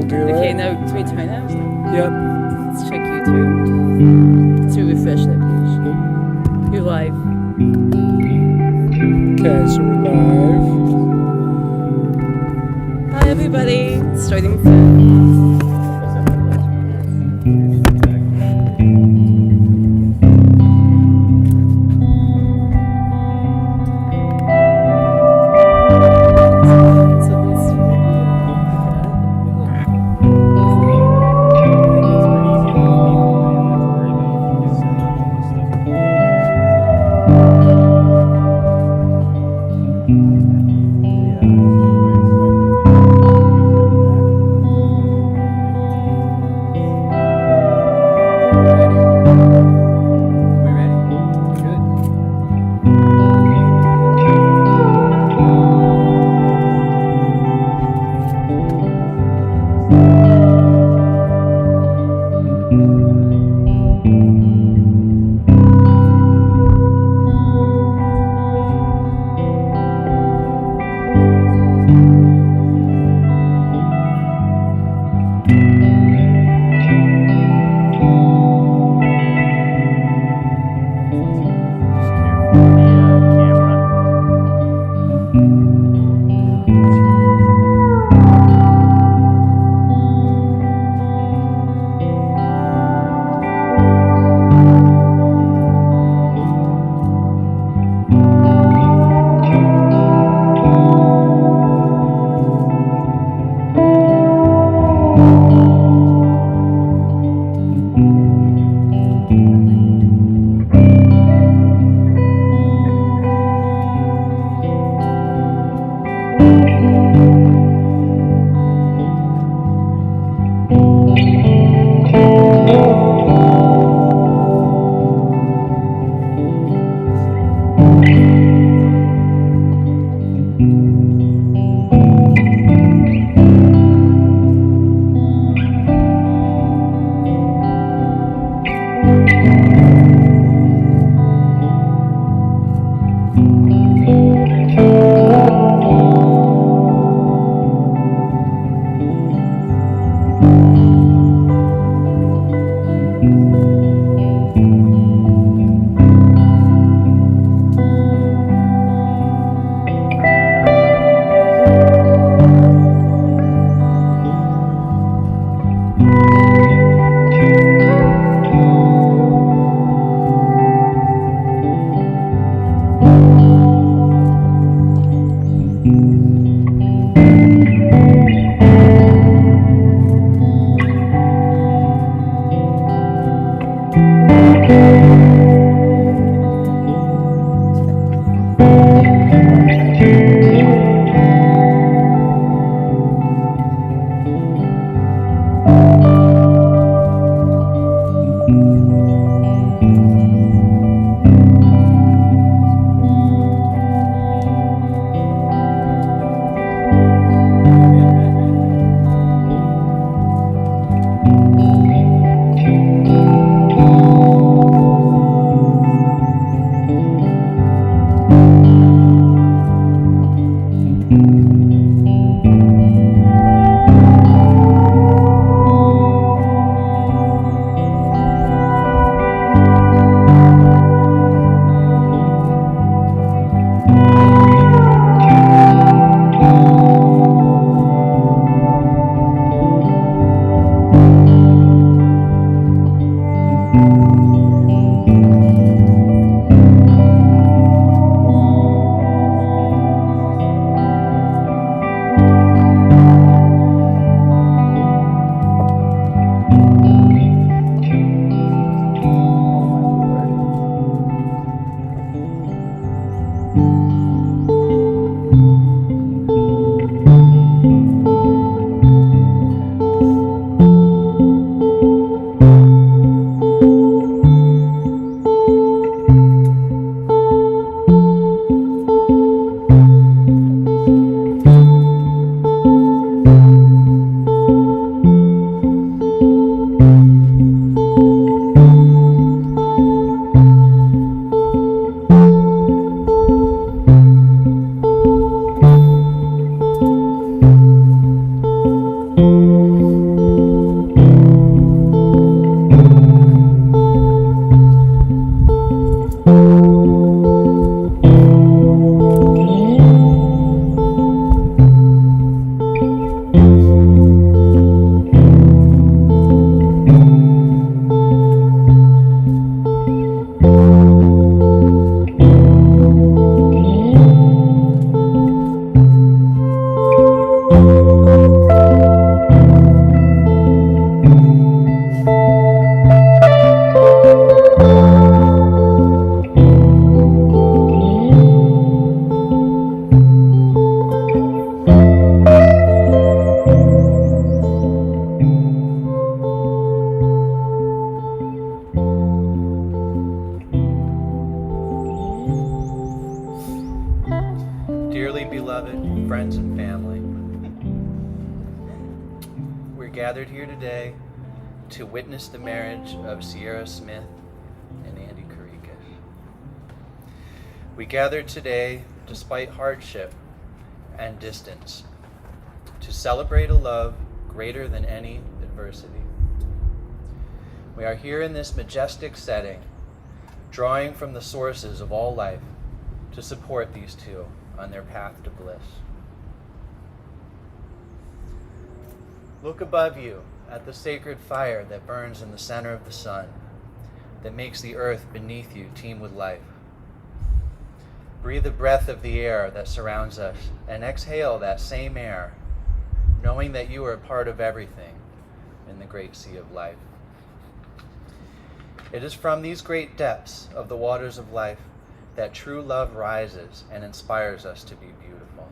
We'll do Okay, it. now do we turn it? Yep. Let's check YouTube. To refresh that page. You're live. Okay, so we're live. Hi everybody. Starting soon. beloved friends and family, we're gathered here today to witness the marriage of Sierra Smith and Andy Karikas. We gathered today, despite hardship and distance, to celebrate a love greater than any adversity. We are here in this majestic setting, drawing from the sources of all life to support these two on their path to bliss. Look above you at the sacred fire that burns in the center of the sun, that makes the earth beneath you teem with life. Breathe the breath of the air that surrounds us and exhale that same air, knowing that you are a part of everything in the great sea of life. It is from these great depths of the waters of life that true love rises and inspires us to be beautiful.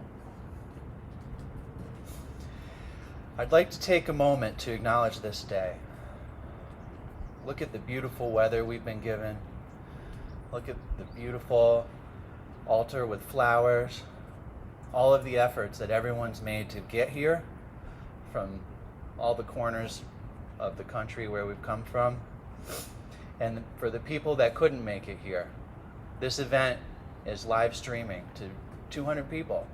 I'd like to take a moment to acknowledge this day. Look at the beautiful weather we've been given. Look at the beautiful altar with flowers. All of the efforts that everyone's made to get here from all the corners of the country where we've come from. And for the people that couldn't make it here, this event is live streaming to 200 people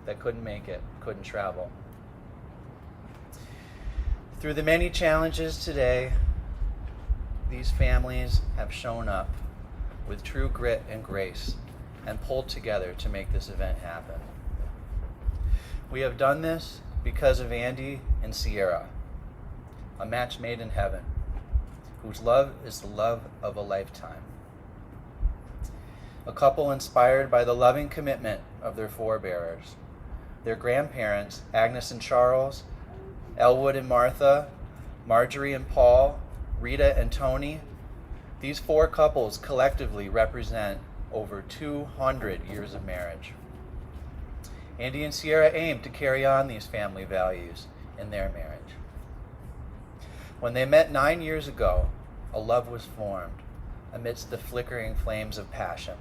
that couldn't make it, couldn't travel. Through the many challenges today, these families have shown up with true grit and grace and pulled together to make this event happen. We have done this because of Andy and Sierra, a match made in heaven, whose love is the love of a lifetime. A couple inspired by the loving commitment of their forebearers, their grandparents, Agnes and Charles, Elwood and Martha, Marjorie and Paul, Rita and Tony. These four couples collectively represent over 200 years of marriage. Andy and Sierra aim to carry on these family values in their marriage. When they met 9 years ago, a love was formed amidst the flickering flames of passion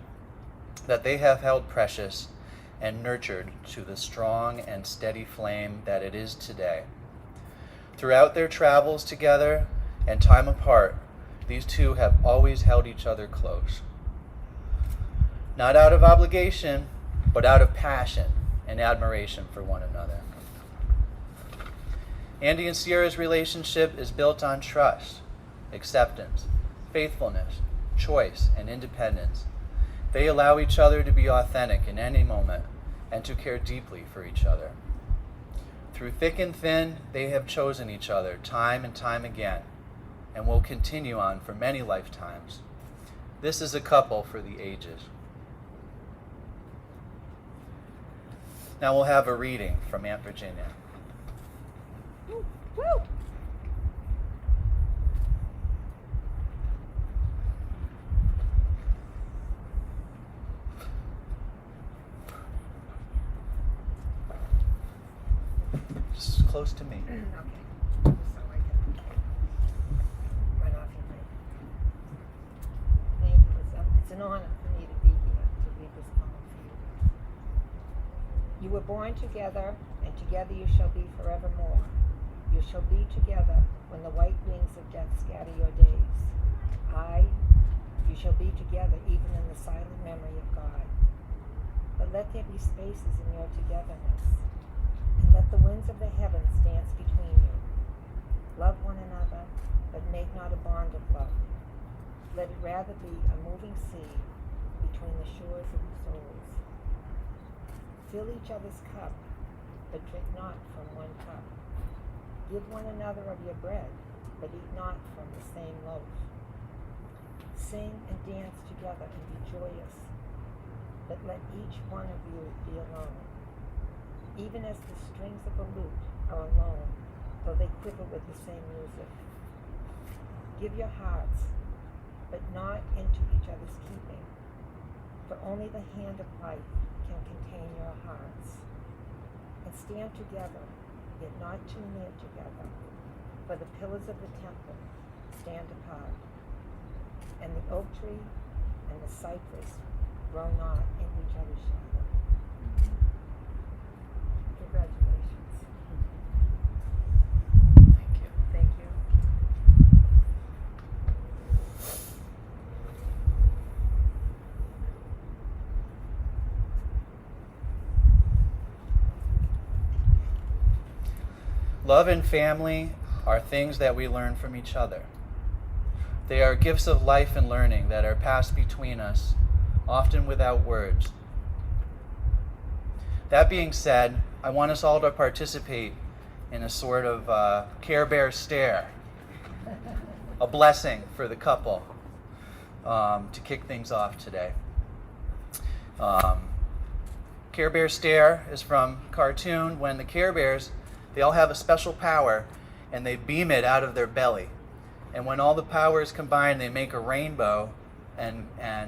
that they have held precious and nurtured to the strong and steady flame that it is today. Throughout their travels together and time apart, these two have always held each other close. Not out of obligation, but out of passion and admiration for one another. Andy and Sierra's relationship is built on trust, acceptance, faithfulness, choice, and independence. They allow each other to be authentic in any moment and to care deeply for each other. Through thick and thin, they have chosen each other time and time again and will continue on for many lifetimes. This is a couple for the ages. Now we'll have a reading from Aunt Virginia. Woo! Just close to me. Okay. So I can run off your mic. Thank you. It's an honor for me to be here to read this poem for you. You were born together, and together you shall be forevermore. You shall be together when the white wings of death scatter your days. You shall be together even in the silent memory of God. But let there be spaces in your togetherness, and let the winds of the heavens dance between you. Love one another, but make not a bond of love. Let it rather be a moving sea between the shores of your souls. Fill each other's cup, but drink not from one cup. Give one another of your bread, but eat not from the same loaf. Sing and dance together and be joyous, but let each one of you be alone. Even as the strings of a lute are alone, though they quiver with the same music. Give your hearts, but not into each other's keeping, for only the hand of life can contain your hearts. And stand together, yet not too near together, for the pillars of the temple stand apart, and the oak tree and the cypress grow not in each other's shadow. Love and family are things that we learn from each other. They are gifts of life and learning that are passed between us, often without words. That being said, I want us all to participate in a sort of Care Bear stare, a blessing for the couple, to kick things off today. Care Bear stare is from a cartoon when the Care Bears, they all have a special power and they beam it out of their belly. And when all the powers combine, they make a rainbow and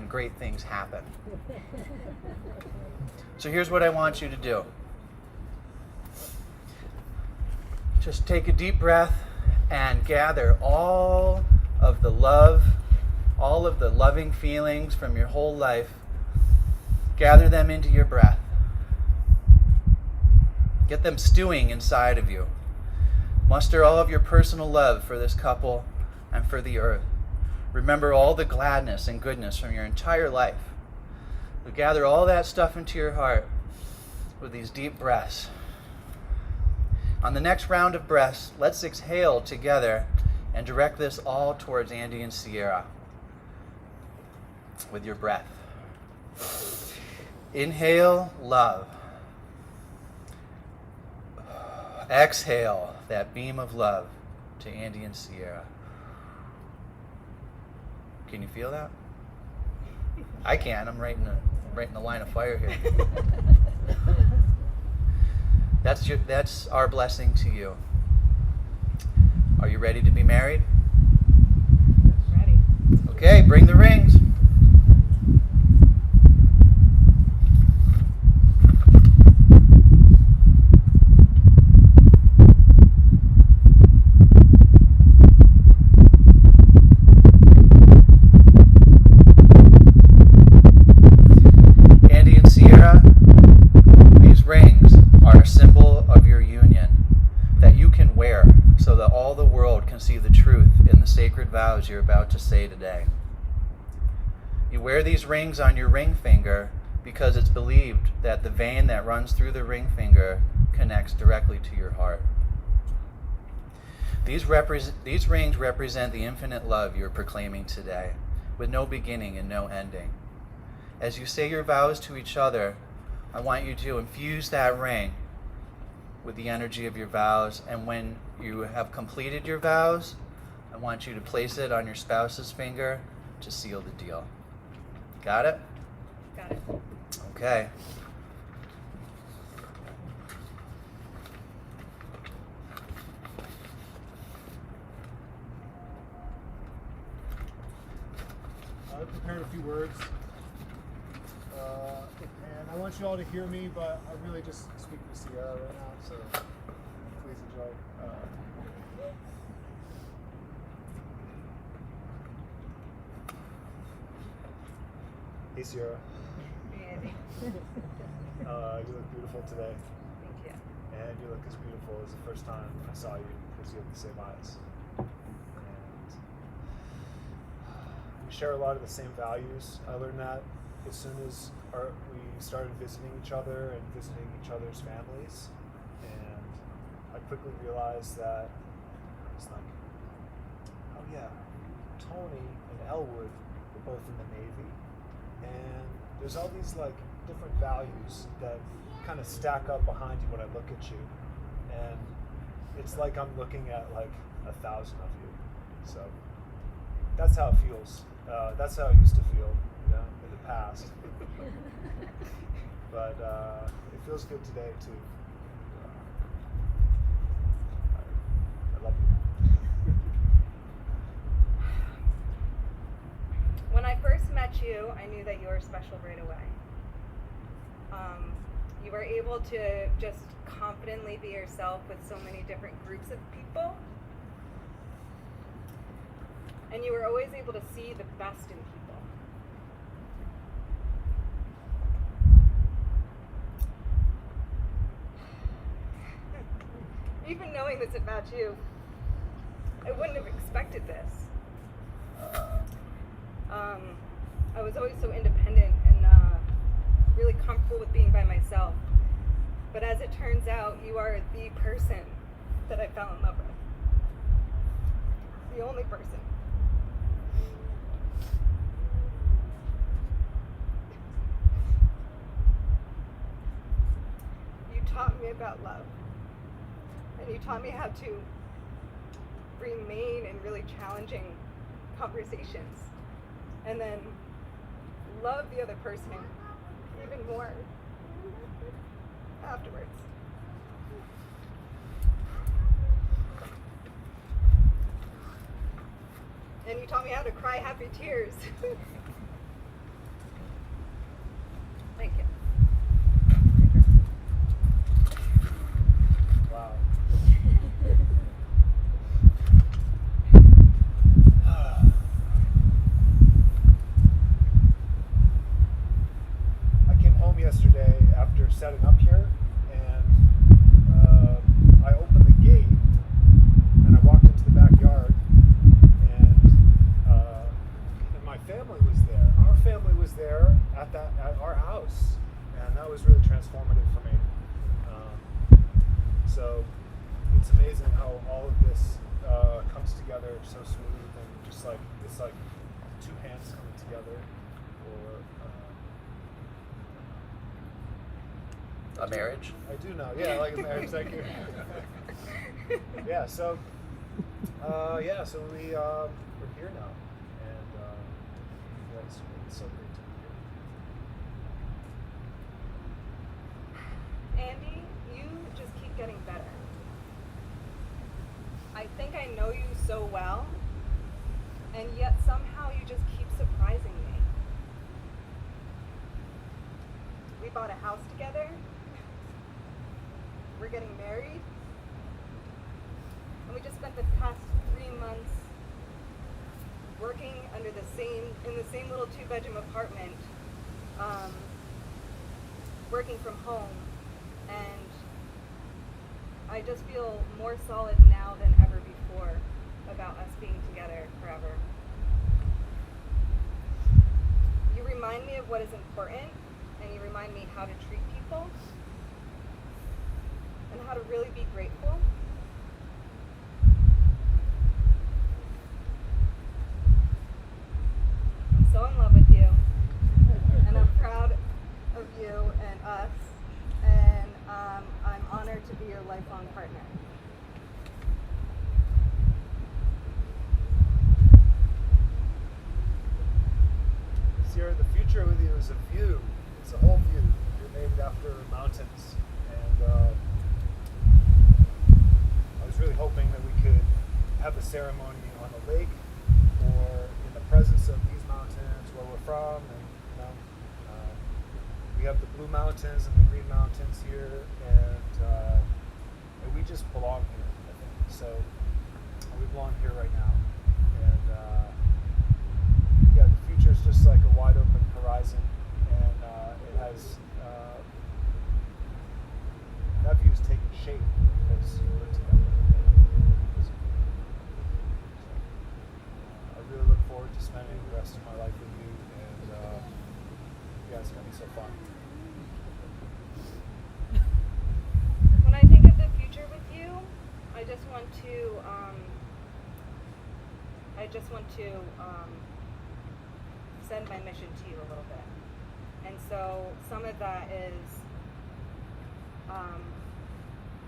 great things happen. So here's what I want you to do. Just take a deep breath and gather all of the love, all of the loving feelings from your whole life. Gather them into your breath. Get them stewing inside of you. Muster all of your personal love for this couple and for the earth. Remember all the gladness and goodness from your entire life. So gather all that stuff into your heart with these deep breaths. On the next round of breaths, let's exhale together and direct this all towards Andy and Sierra with your breath. Inhale, love. Exhale, that beam of love to Andy and Sierra. Can you feel that? I can. I'm right in the line of fire here. That's our blessing to you. Are you ready to be married? Ready. Okay, bring the rings. Andy and Sierra, these rings are a symbol of your union that you can wear so that all the world can see the truth in the sacred vows you're about to say today. You wear these rings on your ring finger because it's believed that the vein that runs through the ring finger connects directly to your heart. These rings represent the infinite love you're proclaiming today, with no beginning and no ending. As you say your vows to each other, I want you to infuse that ring with the energy of your vows, and when you have completed your vows, I want you to place it on your spouse's finger to seal the deal. Got it? Got it. Okay. I prepared a few words, and I want you all to hear me, but I really just speak to Sierra right now, so please enjoy. Hey Sierra, Andy. you look beautiful today, Thank you. and you look as beautiful as the first time I saw you, because you have the same eyes. And we share a lot of the same values. I learned that as soon as we started visiting each other and visiting each other's families, and I quickly realized that it's like, oh yeah, Tony and Elwood were both in the Navy, and there's all these like different values that kind of stack up behind you when I look at you, and it's like I'm looking at like 1,000 of you. So that's how it feels. That's how it used to feel, you know, in the past. But it feels good today too. I love you. When I first met you, I knew that you were special right away. You were able to just confidently be yourself with so many different groups of people. And you were always able to see the best in people. Even knowing this about you, I wouldn't have expected this. I was always so independent and really comfortable with being by myself. But as it turns out, you are the person that I fell in love with. The only person. You taught me about love. And you taught me how to remain in really challenging conversations. And then love the other person even more afterwards. And you taught me how to cry happy tears. Thank you. Wow. I came home yesterday after setting up here, and I opened the gate, and I walked into the backyard, and my family was there. Our family was there at our house, and that was really transformative for me. So it's amazing how all of this comes together so smooth, and just like it's like two hands coming together, or A marriage? I do know, yeah, like a marriage. Thank you. Yeah, so we're here now, and yeah, it's so great to be here. Andy, you just keep getting better. I think I know you so well, and yet somehow you just keep surprising me. We bought a house together. We're getting married. And we just spent the past 3 months working in the same little 2-bedroom apartment, working from home. And I just feel more solid now than ever before about us being together forever. You remind me of what is important, and you remind me how to treat people, and how to really be grateful. I'm so in love with you, and I'm proud of you and us, and I'm honored to be your lifelong partner. Sierra, the future with you is a view. It's a whole view. You're named after mountains, and I was really hoping that we could have a ceremony on the lake or in the presence of these mountains where we're from, and we have the blue mountains and the green mountains here, and we just belong here, I think. So we belong here right now, and yeah, the future is just like a wide open horizon, and it has that view is taking shape because we're together. I really look forward to spending the rest of my life with you, and yeah, it's gonna be so fun. When I think of the future with you, I just want to send my mission to you a little bit. And so some of that is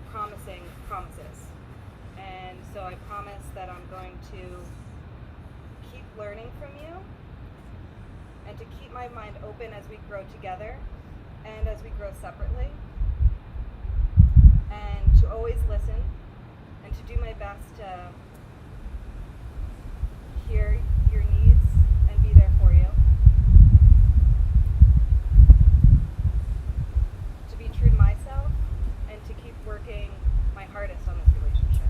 promising promises. And so I promise that I'm going to keep learning from you, and to keep my mind open as we grow together and as we grow separately, and to always listen, and to do my best to hear your needs and be there for you. To be true to myself, and to keep working my hardest on this relationship.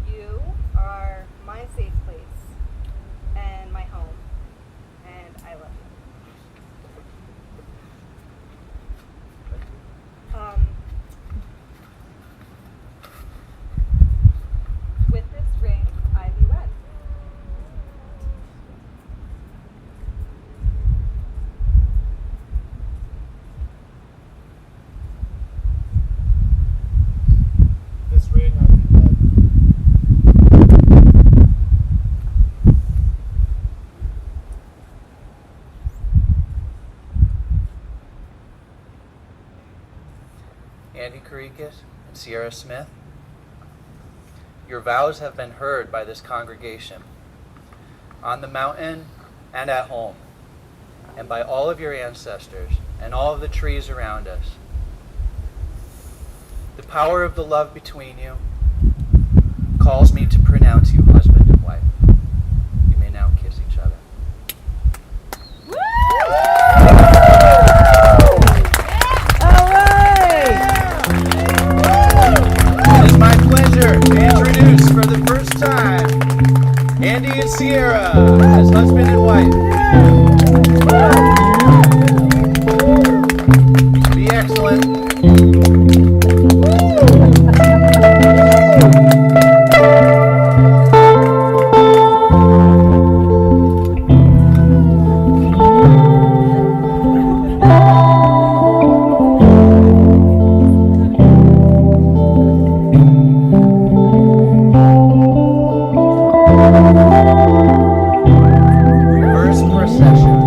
You are my safe place and my home, and I love you. Andy Karikas and Sierra Smith. Your vows have been heard by this congregation, on the mountain and at home, and by all of your ancestors and all of the trees around us. The power of the love between you calls me to pronounce you husband and wife. You may now kiss each other. It is my pleasure to introduce for the first time Andy and Sierra as husband and wife. Be excellent. Reverse procession.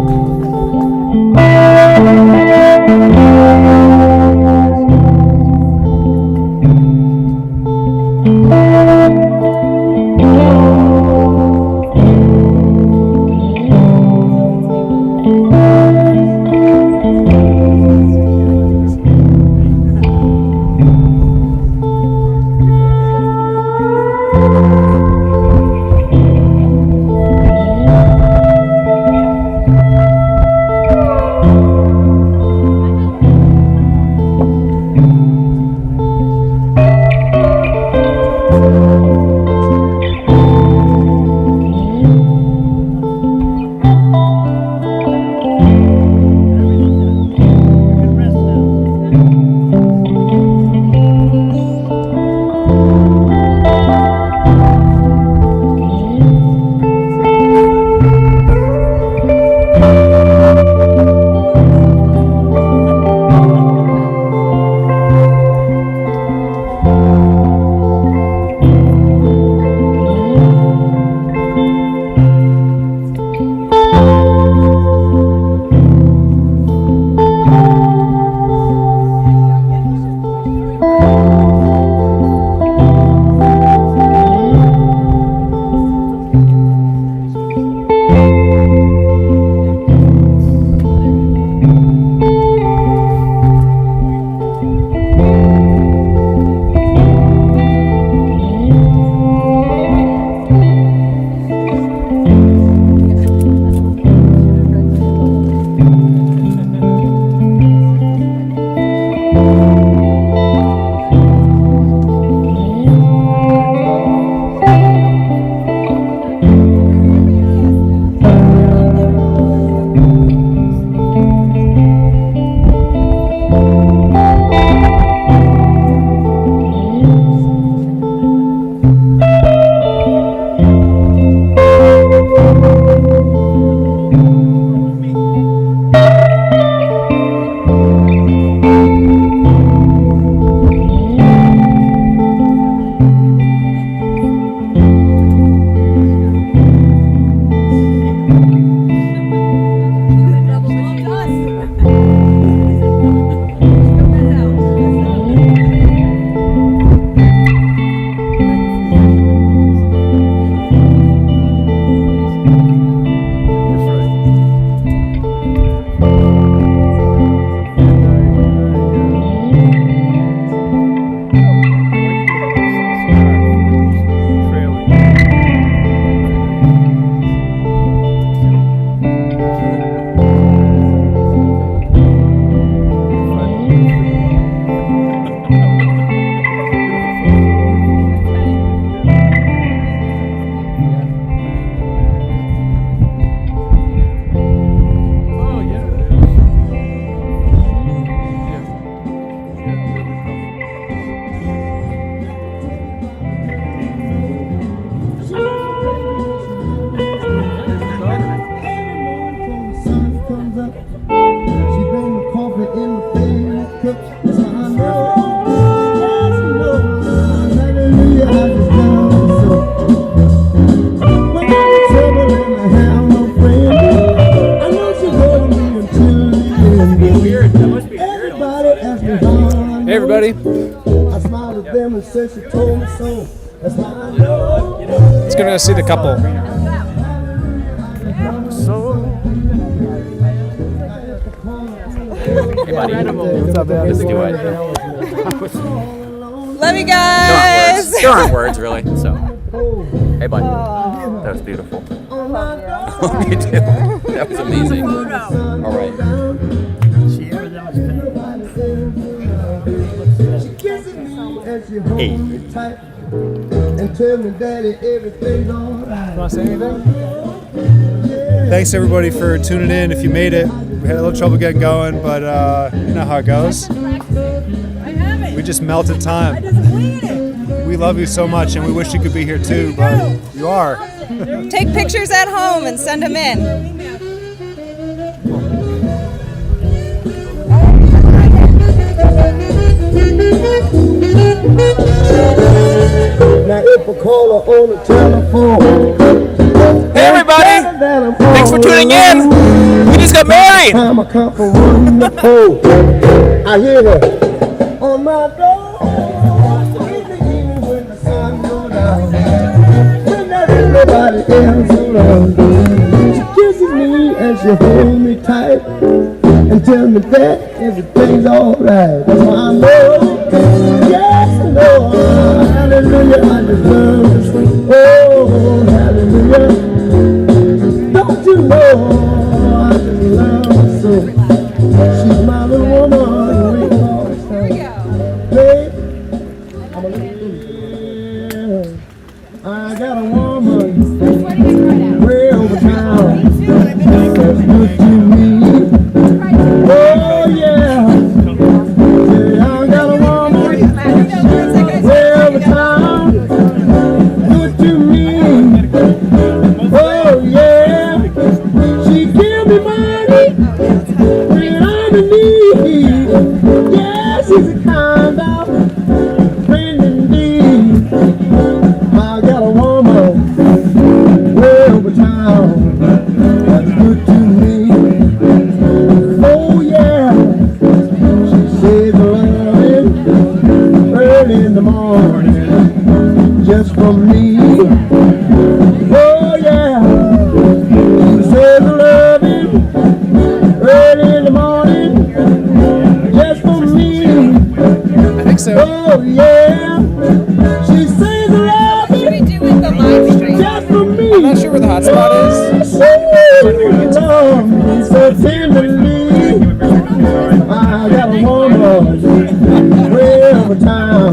Hey, everybody. I smiled at them and said she told me so. That's why I know. Let's go see the couple. Hey, buddy. What's up, man? Let's do it. Love you guys. There aren't words, really. So, hey, buddy. That was beautiful. You too. That was amazing. All right. Hey. And tell me, Daddy, everything's alright. Want to say anything? Thanks everybody for tuning in. If you made it, we had a little trouble getting going, but you know how it goes. We just melted time. We love you so much, and we wish you could be here too, but you are. Take pictures at home and send them in. Now if I call her on the telephone. Hey, everybody. Thanks for tuning in. We just got married. Time I come from running the pole. I hear her on my door. Even when the sun goes down. When there's nobody else around. She kisses me and she holds me tight. And tell me that everything's alright. That's why I know. Yes, I know. Hallelujah, I just love this. Oh, hallelujah. Don't you know I just love her so. She's my little woman. We call her son. Babe, I'm a little. I got a woman way over town. That's good to me. Oh yeah. I got a woman way over town. Good to me. Oh yeah. She give me money when I'm in need. Yeah, she's a kind of friend indeed. I got a woman way over town. That's good to me. Oh yeah. She says loving early in the morning just for me. Oh yeah. She says loving early in the morning just for me. I think so. Oh yeah. She says loving just for me. I'm not sure where the hotspot is. Love me so tenderly. I got a woman way over town.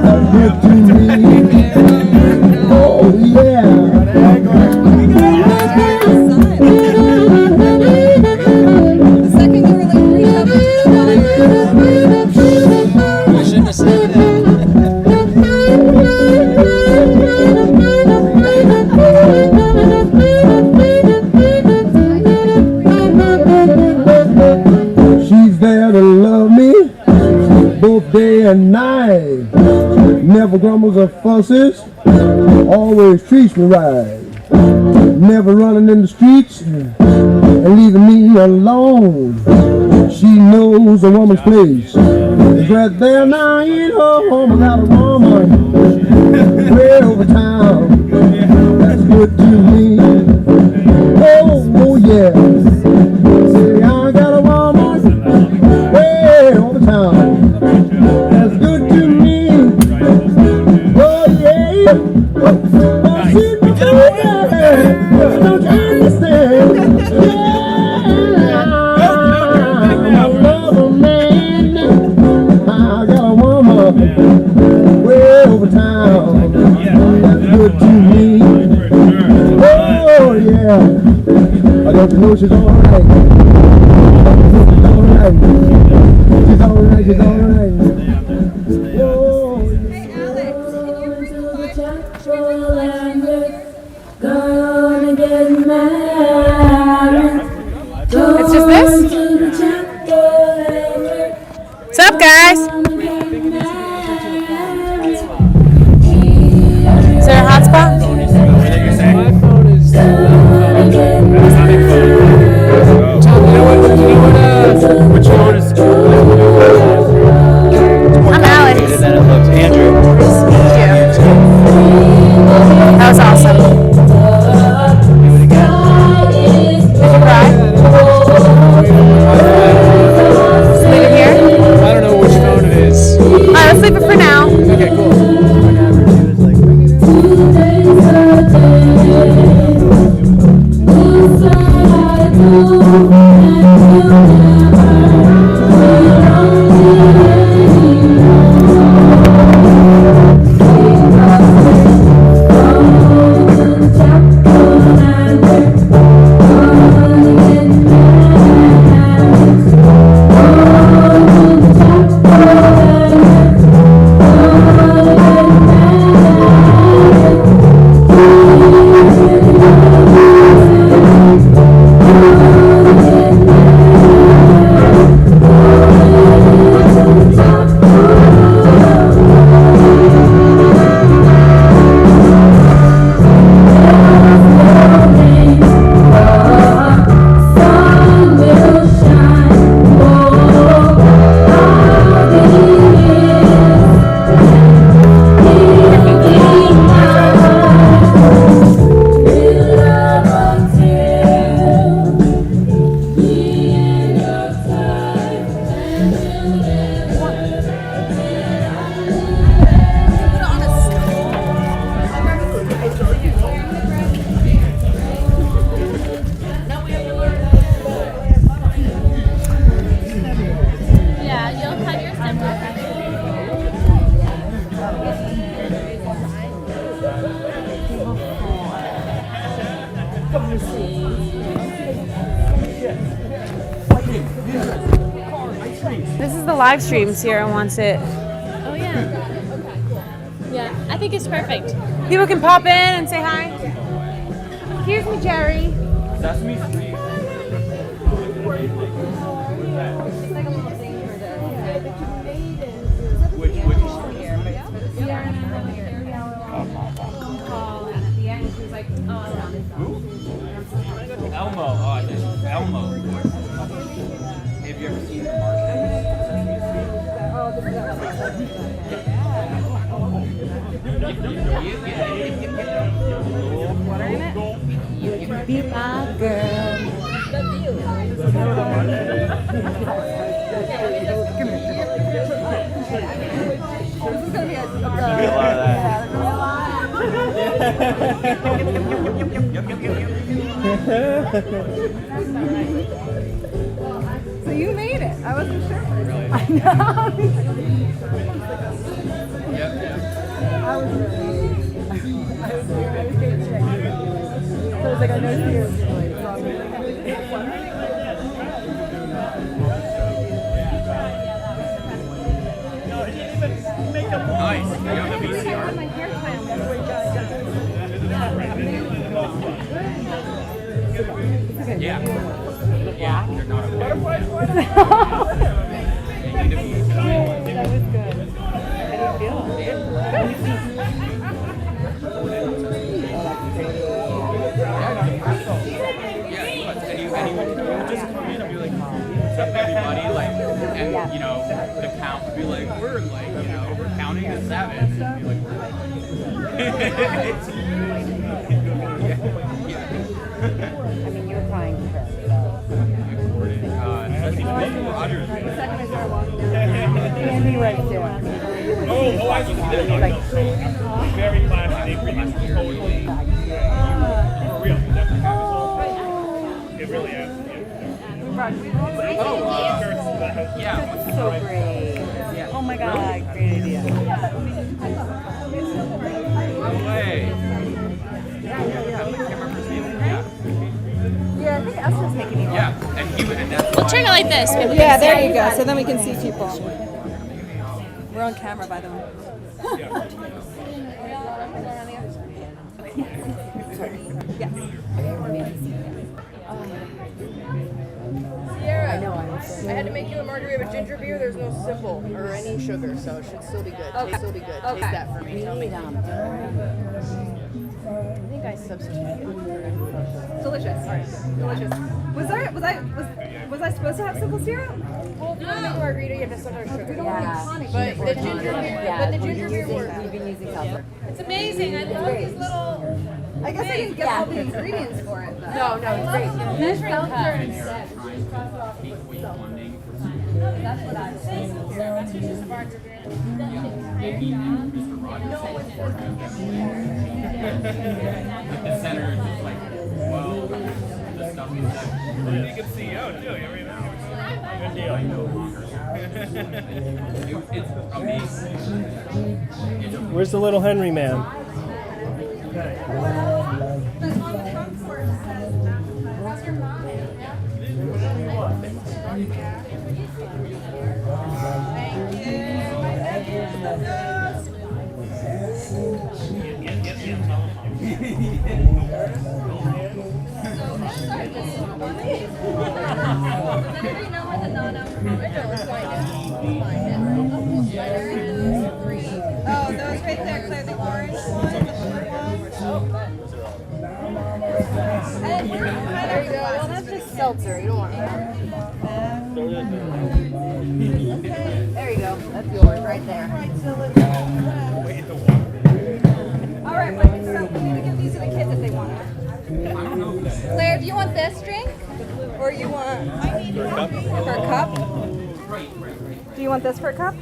That's good to me. Oh yeah. I shouldn't have said that. She's there to love me both day and night. Never grumbles or fusses, always treats me right. Never running in the streets and leaving me alone. She knows a woman's place. It's right there now in her home. I got a woman way over town. That's good to me. Oh yeah. See, I got a woman way over town. That's good to me. Oh yeah. Oh, she's the don't you understand? Yeah, I love a man. I got a woman way over town. That's good to me. Oh yeah. I got to know she's alright. She's alright. She's alright. She's alright. Oh. Hey Alex, can you gonna get married. It's just this? What's up, guys? Is there a hotspot? My phone is. That's not a phone. You know what? Which phone is? This is the live stream. Sierra wants it. Oh yeah. Yeah, I think it's perfect. People can pop in and say hi. Here's me, Jerry. Sesame Street. Which Elmo. Oh, I think Elmo. Have you ever seen The What are in it? You can be my girl. So you made it. I wasn't sure. Really? I know. Yep. I was getting checked. So I was like, I know you. Nice. You have the VCR. Yeah. Yeah. They're not okay. That was good. How do you feel? And you just come in and be like, what's up, everybody? Like, and you know, the count would be like, we're like, you know, we're counting to 7. And be like, I mean, you're trying to trip, so. Rogers. Andy was doing. Oh, I can see that. Very classy. They really totally. For real. It really is. Yeah. So great. Yeah. Oh my God, great idea. No way. Yeah, I think Esther's making you. Yeah. And that's We'll turn it like this. People Yeah, can there see. you go. So then we can see people. We're on camera, by the way. Sierra, I had to make you a margarita with ginger beer. There's no simple or any sugar, so it should still be good. Taste still be good. Okay. Taste that for me. Tell me. I think I substituted. Delicious. All right. Delicious. Was I supposed to have simple syrup? Well, if you want to make a margarita, you have to start with sugar. Yeah. But the ginger beer, but the ginger beer works. We've been using sulfur. It's amazing. I love these little. I guess I didn't get all the ingredients for it, though. No, it's great. Measuring cups. That's what I was saying. That's just a margarita. the center is just like, well, the stuff is like, You can see out too. Good deal. it's amazing. Where's the little Henry man? Oh, those right there, Claire, the orange one, the blue one. There you go. Well, that's just seltzer. You don't want that. There you go. That's yours right there. All right, so we need to give these to the kids if they want it. Claire, do you want this drink? Or you want for a cup? Do you want this for a cup?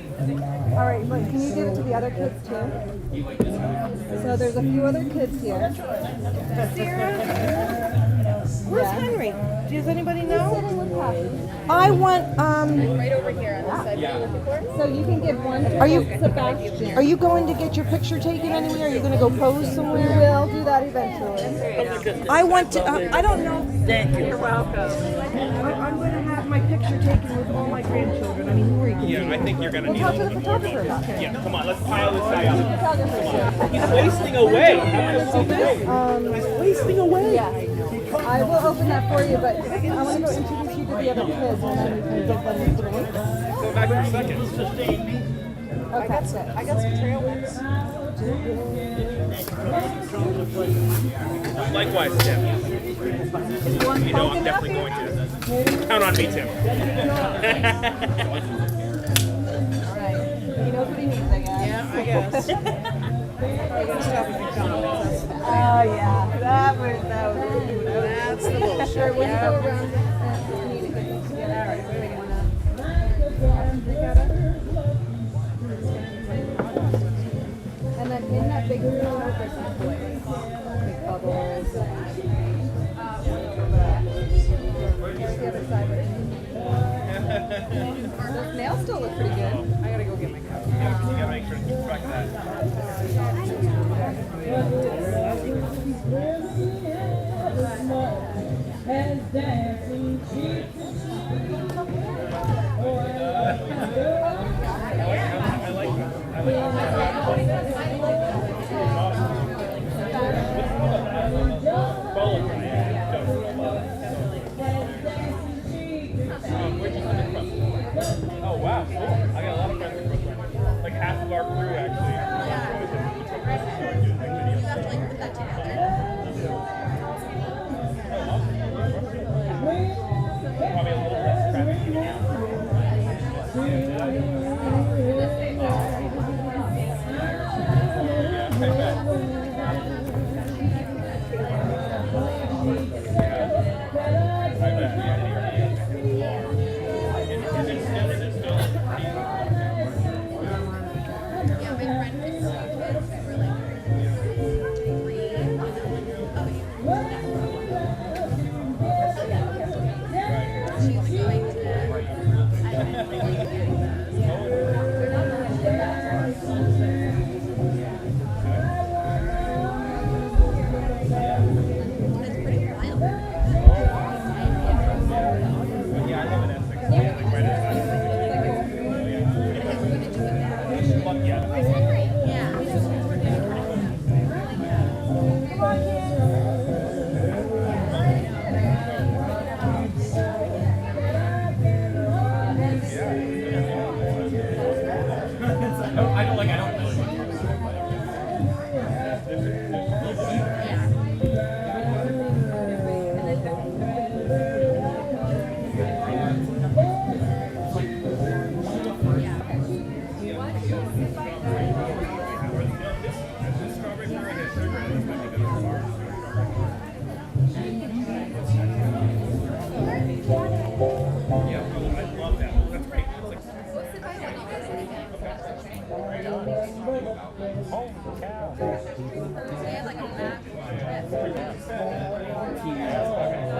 All right, but can you give it to the other kids too? So there's a few other kids here. Sarah? Where's Henry? Does anybody know? I want Right over here on this side. What are you looking for? so you can give one to Sebastian. Are you going to get your picture taken anywhere? Are you going to go pose somewhere? We'll do that eventually. I want to. I don't know. Thank you. You're welcome. I'm going to have my picture taken with all my grandchildren. I mean, who are you? Yeah, I think you're gonna We'll need talk a to the little bit more photographer about focus. it. Yeah, come on, let's pile this guy up. Photographer. He's wasting away. He's wasting away. Yeah. I will open that for you, but I want to go introduce you to the other kids, and then you can give them the little. Go back for seconds. I got some trail mix. Likewise, Tim. You know I'm definitely going to. Count on me, Tim. Alright. He knows what he needs, I guess. Yeah, I guess. Are you gonna stop at McDonald's? Oh, yeah. That was That's the bullshit. Sure, when you go around, you need to get these together. Alright, what do we want And then in that big pool, there's some toys. Big bubbles. Here's the other side. Those nails still look pretty good. I gotta go get my cup. You gotta make sure to keep track of that. As dancing cheeks